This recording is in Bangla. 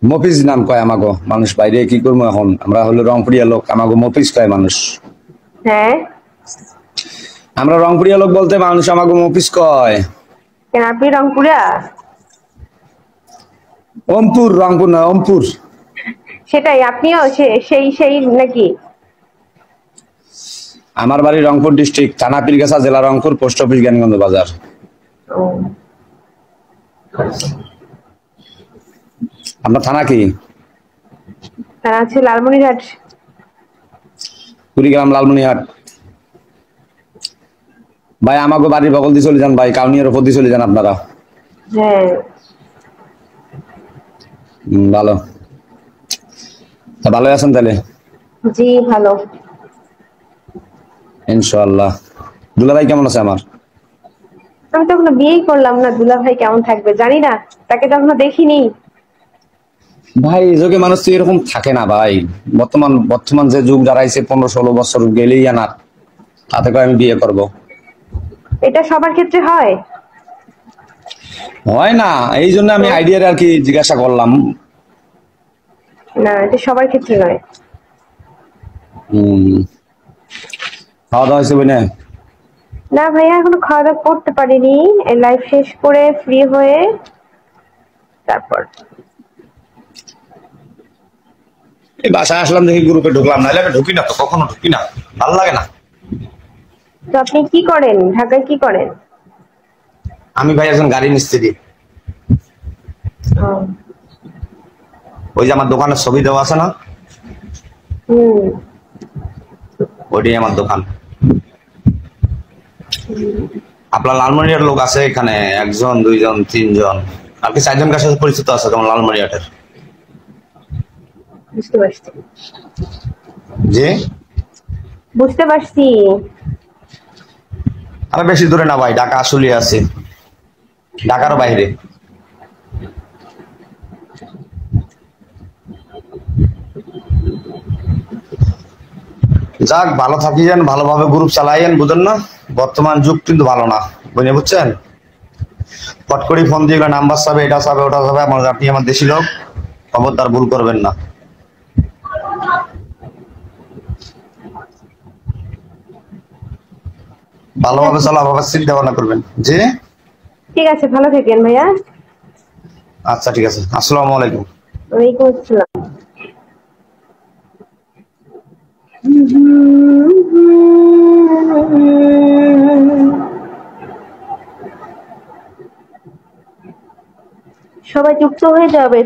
মফিজ নাম কয় আমাগো মানুষ, বাইরে কি করবো এখন, আমরা হলো রংপুরিয়া লোক, আমাগো মফিজ কয় মানুষ। হ্যাঁ, আমরা রংপুরিয়া লোক বলতে মানুষ আমাগো মফিজ কয়। কেন আপনি রংপুরা? ওমপুর, রংপুর না ওমপুর। সেটাই, আপনিও সেই সেই নাকি? আমার বাড়ি রংপুর ডিস্ট্রিক্ট, থানা পীরগাছা, জেলা রংপুর, পোস্ট অফিস জ্ঞানীগঞ্জ বাজার। ও, আপনার থানা কি? তারা আছে লালমনিরহাট। কুড়িগ্রাম, লালমনিরহাট। ভাই আমাকে বাড়ির বগল দিয়ে চলে যান ভাই, কাউনিয়ার উপর দিয়ে চলে যান আপনারা। হ্যাঁ, ভালো। তা ভালো আছেন তাহলে? জি ভালো। ইনশাআল্লাহ। দুলা ভাই কেমন আছে আমার? আমি তো এখনো বিয়েই করলাম না, দুলা ভাই কেমন থাকবে জানি না, তাকে তো এখনো দেখিনি। ভাই এই যুগে মানুষ তো এরকম থাকে না ভাই। বর্তমান বর্তমান যে যুগ দাঁড়াইছে, 15-16 বছর গেলেই আনার তাতে করে আমি বিয়ে করব। এটা সবার ক্ষেত্রে হয়? হয় না, এই জন্য আমি আইডিয়ার আর কি জিজ্ঞাসা করলাম। না, এটা সবার ক্ষেত্রে নয়। হম। খাওয়া দাওয়া হয়েছে বই না? না ভাইয়া, এখনো খাওয়া দাওয়া করতে পারিনি, লাইফ শেষ করে ফ্রি হয়ে তারপর। এই বাসায় আসলাম দেখি গ্রুপে ঢুকলাম, নাহলে আমি ঢুকি না, তো কখনো ঢুকি না, ভালো লাগে না। তো আপনি কি করেন, ঢাকায় কি করেন? আমি ভাই একজন গাড়ি মিস্ত্রি। ও, ওই যে আমার দোকানের ছবি দেওয়া আছে না, হুম। ওইটাই আমার দোকান। আপনার লালমনিরহাট লোক আছে এখানে, 1 জন 2 জন 3 জন, আর কি 4 জন কার সাথে পরিচিত আছে তোমার লালমনিরহাটের? বুঝতে পারছি। যে বুঝতে পারছি। আরে বেশি দূরে না ভাই, ঢাকা আসলে আছে, ঢাকার বাইরে। যাক, ভালো থাকিয়েন, ভালোভাবে গ্রুপ চালাইয়েন, বুঝেন না? বর্তমান যুগ কিন্তু ভালো না, বুঝছেন? ফট করে ফোন দিয়ে নাম্বার চাবে, এটা চাবে, ওটা চাবে, আপনি আমার দেশি লোক, খবরদার ভুল করবেন না। ঠিক ভালোভাবে আছে, চালা, ভাবে চিন্তা ভাবনা করবেন। জি, ঠিক আছে, ভালো থাকেন ভাইয়া। আচ্ছা ঠিক আছে, আসসালামু আলাইকুম। ওয়ালাইকুম আসসালাম। সবাই যুক্ত হয়ে যাবে।